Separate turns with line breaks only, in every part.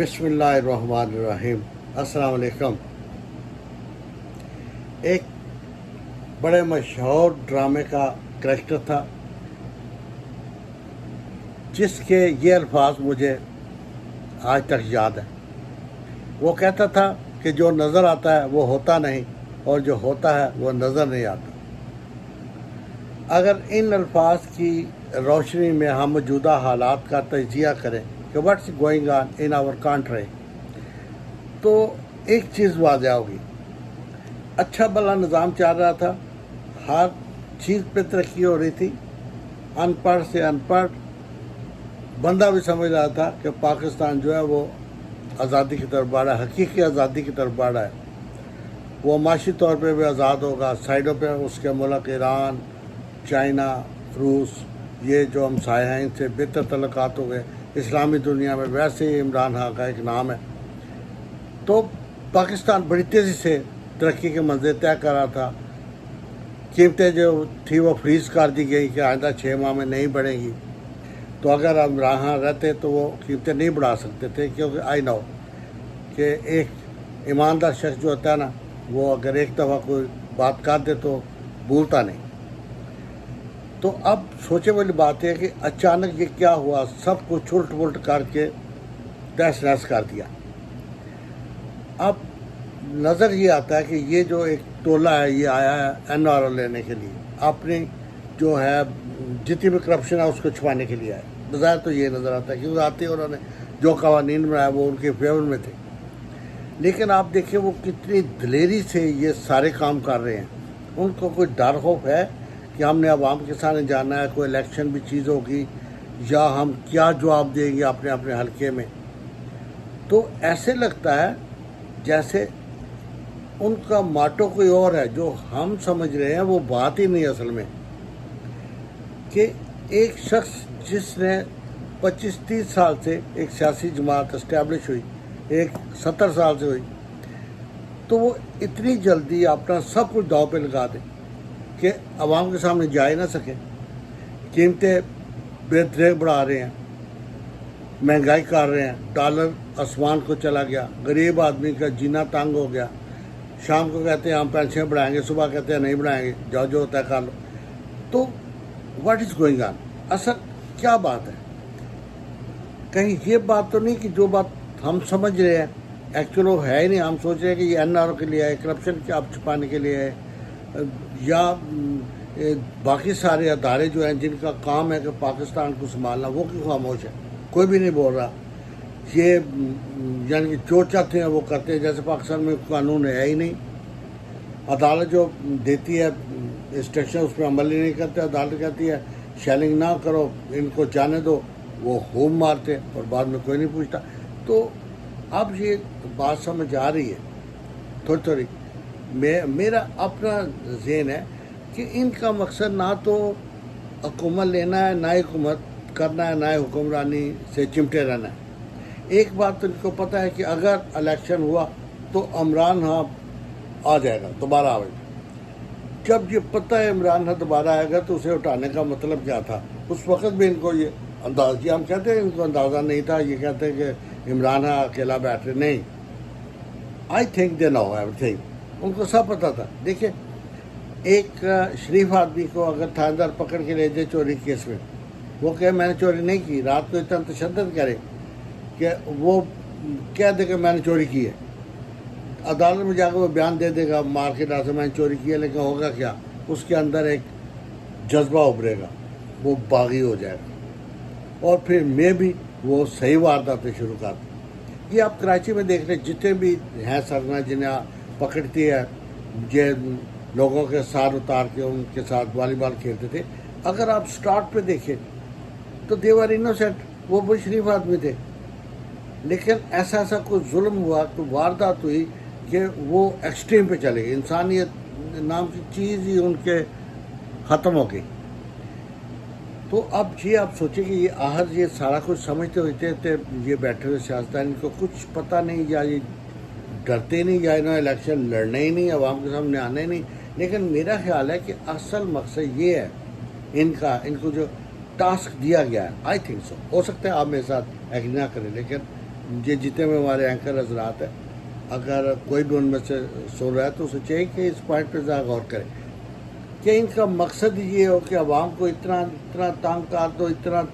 بسم اللہ الرحمن الرحیم۔ السلام علیکم۔ ایک بڑے مشہور ڈرامے کا کریکٹر تھا جس کے یہ الفاظ مجھے آج تک یاد ہیں۔ وہ کہتا تھا کہ جو نظر آتا ہے وہ ہوتا نہیں، اور جو ہوتا ہے وہ نظر نہیں آتا۔ اگر ان الفاظ کی روشنی میں ہم موجودہ حالات کا تجزیہ کریں کہ what's going on in our country, تو ایک چیز واضح ہوگی۔ اچھا بھلا نظام چل رہا تھا، ہر چیز پہ ترقی ہو رہی تھی، ان پڑھ سے ان پڑھ بندہ بھی سمجھ رہا تھا کہ پاکستان جو ہے وہ آزادی کی طرف بڑھ رہا ہے، حقیقی آزادی کی طرف بڑھ رہا ہے۔ وہ معاشی طور پہ بھی آزاد ہوگا، سائڈوں پہ اس کے ملک ایران، چائنا، روس، یہ جو ہمسائے ہیں ان سے بہتر تعلقات ہو گئے۔ اسلامی دنیا میں ویسے ہی عمران خان کا ایک نام ہے۔ تو پاکستان بڑی تیزی سے ترقی کے منزل طے کر رہا تھا۔ قیمتیں جو تھی وہ فریز کر دی گئی کہ آئندہ 6 ماہ میں نہیں بڑھیں گی۔ تو اگر عمران خان رہتے تو وہ قیمتیں نہیں بڑھا سکتے تھے، کیونکہ آئی نو کہ ایک ایماندار شخص جو ہوتا ہے نا، وہ اگر ایک دفعہ کوئی بات کر دے تو بھولتا نہیں۔ تو اب سوچے والی بات ہے کہ اچانک یہ کیا ہوا، سب کچھ الٹ پلٹ کر کے تہس نہس کر دیا۔ اب نظر یہ آتا ہے کہ یہ جو ایک ٹولہ ہے یہ آیا ہے این آر او لینے کے لیے، اپنی جو ہے جتنی بھی کرپشن ہے اس کو چھپانے کے لیے آئے۔ بظاہر تو یہ نظر آتا ہے کیونکہ آتے انہوں نے جو قوانین بنائے وہ ان کے فیور میں تھے، لیکن آپ دیکھیں وہ کتنی دلیری سے یہ سارے کام کر رہے ہیں۔ ان کو کوئی ڈر خوف ہے کہ ہم نے عوام کے سامنے جانا ہے، کوئی الیکشن بھی چیز ہوگی، یا ہم کیا جواب دیں گے اپنے اپنے حلقے میں؟ تو ایسے لگتا ہے جیسے ان کا ماٹو کوئی اور ہے جو ہم سمجھ رہے ہیں، وہ بات ہی نہیں اصل میں، کہ ایک شخص جس نے 25-30 سال سے ایک سیاسی جماعت اسٹیبلش ہوئی، ایک 70 سال سے ہوئی، تو وہ اتنی جلدی اپنا سب کچھ داؤ پہ لگا دے کہ عوام کے سامنے جا ہی نہ سکے۔ قیمتیں بے دریغ بڑھا رہے ہیں، مہنگائی کر رہے ہیں، ڈالر آسمان کو چلا گیا، غریب آدمی کا جینا تنگ ہو گیا۔ شام کو کہتے ہیں ہم پینشن بڑھائیں گے، صبح کہتے ہیں نہیں بڑھائیں گے، جو جو ہوتا ہے کر لو۔ تو واٹ از گوئنگ آن؟ اصل کیا بات ہے؟ کہیں یہ بات تو نہیں کہ جو بات ہم سمجھ رہے ہیں ایکچولی وہ ہے ہی نہیں۔ ہم سوچ رہے ہیں کہ یہ این آر او کے لیے ہے، کرپشن کے آپ چھپانے کے لیے ہے، یا باقی سارے ادارے جو ہیں جن کا کام ہے کہ پاکستان کو سنبھالنا، وہ کیوں خاموش ہے؟ کوئی بھی نہیں بول رہا۔ یہ یعنی کہ جو چاہتے ہیں وہ کرتے ہیں، جیسے پاکستان میں قانون ہے ہی نہیں۔ عدالت جو دیتی ہے انسٹرکشن اس پہ عمل ہی نہیں کرتے۔ عدالت کہتی ہے شیلنگ نہ کرو، ان کو جانے دو، وہ خوب مارتے اور بعد میں کوئی نہیں پوچھتا۔ تو اب یہ بات سمجھ آ رہی ہے تھوڑی تھوڑی۔ میرا اپنا ذہن ہے کہ ان کا مقصد نہ تو حکومت لینا ہے، نہ حکومت کرنا ہے، نہ حکمرانی سے چمٹے رہنا ہے۔ ایک بات تو ان کو پتہ ہے کہ اگر الیکشن ہوا تو عمران خان آ جائے گا، دوبارہ آئے گا۔ جب یہ پتہ ہے عمران خان دوبارہ آئے گا تو اسے اٹھانے کا مطلب کیا تھا؟ اس وقت بھی ان کو یہ انداز، ہم کہتے ہیں ان کو اندازہ نہیں تھا، یہ کہتے ہیں کہ عمران خان اکیلا بیٹھ رہے، نہیں۔ I think they know everything, ان کو سب پتہ تھا۔ دیکھیں ایک شریف آدمی کو اگر تھاندار پکڑ کے لے جائے چوری کیس میں، وہ کہے میں نے چوری نہیں کی، رات کو اتنا تشدد کرے کہ وہ کہہ دے کہ میں نے چوری کی ہے، عدالت میں جا کے وہ بیان دے دے گا مار کے ڈال سے میں نے چوری کی ہے، لیکن ہوگا کیا؟ اس کے اندر ایک جذبہ ابھرے گا، وہ باغی ہو جائے گا، اور پھر میں بھی وہ صحیح وارداتیں شروع کر دیں۔ یہ آپ کراچی میں دیکھ لیں، جتنے بھی ہیں سرنا جنہیں پکڑتی ہے، یہ لوگوں کے ساتھ اتار کے ان کے ساتھ والی بال کھیلتے تھے، اگر آپ سٹارٹ پہ دیکھیں تو دے ور انوسینٹ، وہ بڑے شریف آدمی تھے، لیکن ایسا کوئی ظلم ہوا، تو واردات ہوئی کہ وہ ایکسٹریم پہ چلے گئے، انسانیت نام کی چیز ہی ان کے ختم ہو گئی۔ تو اب یہ آپ سوچیں کہ یہ آخر یہ سارا کچھ سمجھتے ہوتے تھے یہ بیٹھے ہوئے سیاستدان، ان کو کچھ پتہ نہیں، یا یہ ڈرتے نہیں، یا انہوں نے الیکشن لڑنا ہی نہیں، عوام کے سامنے آنا ہی نہیں۔ لیکن میرا خیال ہے کہ اصل مقصد یہ ہے ان کو جو ٹاسک دیا گیا ہے، آئی تھنک سو، ہو سکتا ہے آپ میرے ساتھ ایگری نہ کریں، لیکن یہ جتنے میں ہمارے اینکر حضرات ہیں، اگر کوئی بھی ان میں سے سن رہا ہے تو اسے چاہیے کہ اس پوائنٹ پہ ذرا غور کرے کہ ان کا مقصد یہ ہو کہ عوام کو اتنا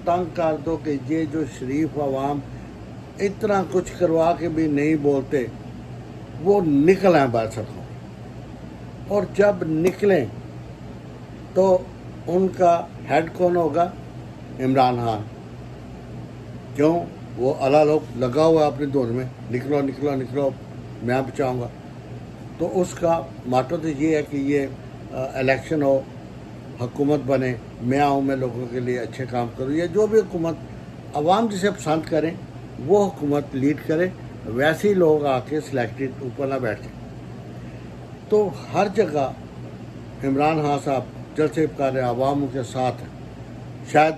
تنگ کر دو کہ یہ جو شریف عوام اتنا کچھ کروا کے بھی نہیں بولتے وہ نکل آئیں باہر سڑکوں، اور جب نکلیں تو ان کا ہیڈ کون ہوگا؟ عمران خان۔ کیوں؟ وہ اللہ لوگ لگا ہوا ہے اپنے دور میں، نکلو نکلو نکلو میں بچاؤں گا۔ تو اس کا ماٹو تو یہ ہے کہ یہ الیکشن ہو، حکومت بنے، میں آؤں، میں لوگوں کے لیے اچھے کام کروں، یا جو بھی حکومت عوام جسے پسند کریں وہ حکومت لیڈ کرے، ویسے ہی لوگ آ کے سلیکٹڈ اوپر نہ بیٹھ جائیں۔ تو ہر جگہ عمران خان صاحب جلسے کر رہے عوام ان کے ساتھ ہیں، شاید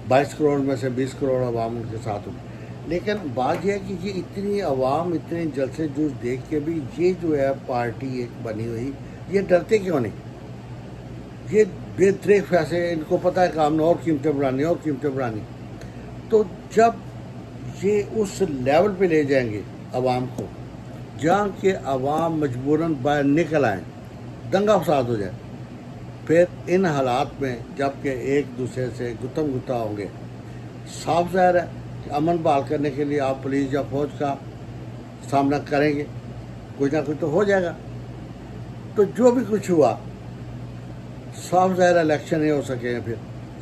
22 کروڑ میں سے 20 کروڑ عوام ان کے ساتھ ہوں، لیکن بات یہ ہے کہ یہ اتنی عوام اتنے جلسے جوش دیکھ کے بھی یہ جو ہے پارٹی ایک بنی ہوئی، یہ ڈرتے کیوں نہیں؟ یہ بے طریق فیصلے، ان کو پتہ ہے کہ ہم نے اور قیمتیں بڑھانی۔ تو جب یہ اس لیول پہ لے جائیں گے عوام کو جہاں کہ عوام مجبوراً باہر نکل آئیں، دنگا فساد ہو جائے، پھر ان حالات میں جب کہ ایک دوسرے سے گتم گتا ہوں گے، صاف ظاہر ہے کہ امن بحال کرنے کے لیے آپ پولیس یا فوج کا سامنا کریں گے، کچھ نہ کچھ تو ہو جائے گا۔ تو جو بھی کچھ ہوا، صاف ظاہر الیکشن نہیں ہو سکے ہیں، پھر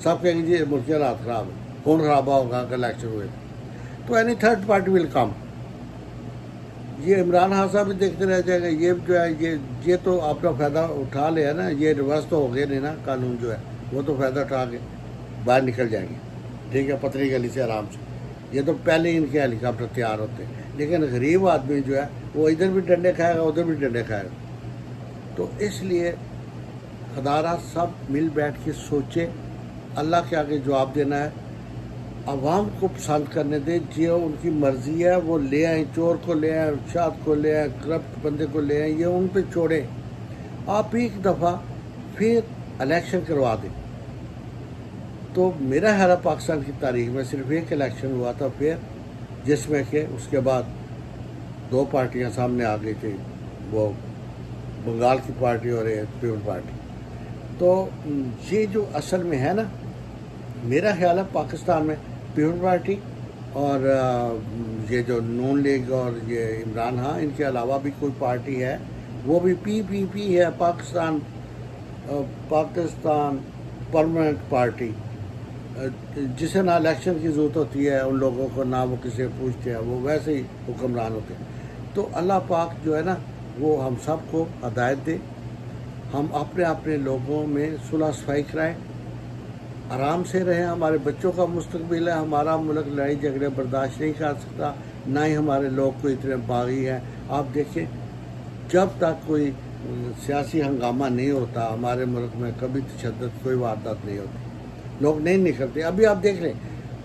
سب کہیں گے جی ملکی حالات خراب ہے، خون خرابہ ہوگا اگر الیکشن ہوئے تو اینی تھرڈ پارٹی ول کم۔ یہ عمران خان صاحب بھی دیکھتے رہ جائے گا، یہ جو ہے یہ تو اپنا فائدہ اٹھا لیا نا، یہ ریورس تو ہو گئے نہیں نا، قانون جو ہے وہ تو فائدہ اٹھا کے باہر نکل جائیں گے، ٹھیک ہے، پتلی گلی سے آرام سے۔ یہ تو پہلے ہی ان کے ہیلی کاپٹر تیار ہوتے ہیں، لیکن غریب آدمی جو ہے وہ ادھر بھی ڈنڈے کھائے گا ادھر بھی ڈنڈے کھائے گا۔ تو اس لیے خدارہ سب مل بیٹھ کے سوچے، اللہ کے آگے جواب دینا ہے، عوام کو پسند کرنے دیں، جو ان کی مرضی ہے وہ لے آئیں، چور کو لے آئیں، شاد کو لے آئیں، کرپٹ بندے کو لے آئیں، یہ ان پہ چھوڑیں۔ آپ ایک دفعہ پھر الیکشن کروا دیں۔ تو میرا خیال ہے پاکستان کی تاریخ میں صرف ایک الیکشن ہوا تھا پھر، جس میں کہ اس کے بعد 2 پارٹیاں سامنے آ گئی تھی، وہ بنگال کی پارٹی اور پیپل پارٹی۔ تو یہ جو اصل میں ہے نا، میرا خیال ہے پاکستان میں پیپل پارٹی اور یہ جو نون لیگ اور یہ عمران خان، ان کے علاوہ بھی کوئی پارٹی ہے، وہ بھی پی ہے، پاکستان پرماننٹ پارٹی، جسے نہ الیکشن کی ضرورت ہوتی ہے ان لوگوں کو، نہ وہ کسی پوچھتے ہیں، وہ ویسے ہی حکمران ہوتے ہیں۔ تو اللہ پاک جو ہے نا وہ ہم سب کو ہدایت دے، ہم اپنے اپنے لوگوں میں صلح صفائی کرائیں، آرام سے رہیں، ہمارے بچوں کا مستقبل ہے، ہمارا ملک لڑائی جھگڑے برداشت نہیں کر سکتا، نہ ہی ہمارے لوگ کو اتنے باغی ہیں۔ آپ دیکھیں جب تک کوئی سیاسی ہنگامہ نہیں ہوتا ہمارے ملک میں کبھی تشدد کوئی واردات نہیں ہوتی، لوگ نہیں نکلتے۔ ابھی آپ دیکھ لیں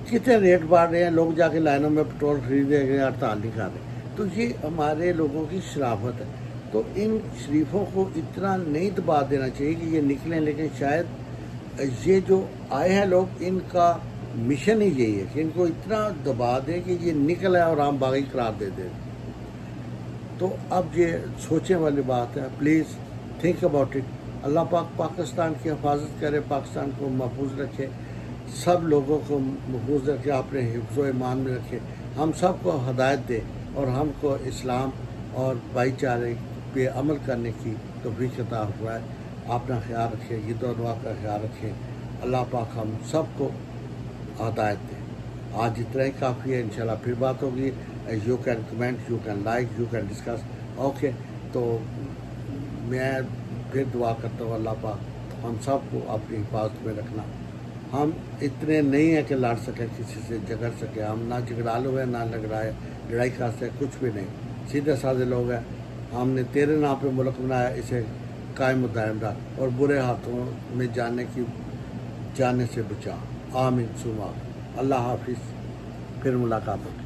کتنے ریٹ بڑھ رہے ہیں، لوگ جا کے لائنوں میں پٹرول خرید رہے ہیں، ہڑتال نہیں کر رہے۔ تو یہ ہمارے لوگوں کی شرافت ہے۔ تو ان شریفوں کو اتنا نہیں دبا دینا چاہیے کہ یہ نکلیں، لیکن شاید یہ جو آئے ہیں لوگ، ان کا مشن ہی یہی ہے کہ ان کو اتنا دبا دیں کہ یہ نکل آئے اور عام باغی قرار دے دیں۔ تو اب یہ سوچنے والی بات ہے، پلیز تھنک اباؤٹ اٹ۔ اللہ پاک پاکستان کی حفاظت کرے، پاکستان کو محفوظ رکھے، سب لوگوں کو محفوظ رکھے، اپنے حفظ و ایمان میں رکھے، ہم سب کو ہدایت دے اور ہم کو اسلام اور بھائی چارے پہ عمل کرنے کی توفیق عطا فرمائے۔ اپنا خیال رکھیں، عید و نواز کا خیال رکھیں، اللہ پاک ہم سب کو ہدایت دے۔ آج اتنا ہی کافی ہے، انشاءاللہ پھر بات ہوگی۔ You can comment, you can like, you can discuss, okay. تو میں پھر دعا کرتا ہوں اللہ پاک ہم سب کو اپنی حفاظت میں رکھنا۔ ہم اتنے نہیں ہیں کہ لڑ سکیں، کسی سے جھگڑ سکیں، ہم نہ جھگڑالو ہیں، نہ لڑائی کرتے ہیں، کچھ بھی نہیں، سیدھے سادھے لوگ ہیں۔ ہم نے تیرے نام پہ ملک بنایا، اسے قائم و دائم رکھ اور برے ہاتھوں میں جانے سے بچا۔ آمین ثم آمین۔ اللہ حافظ، پھر ملاقات ہوگی۔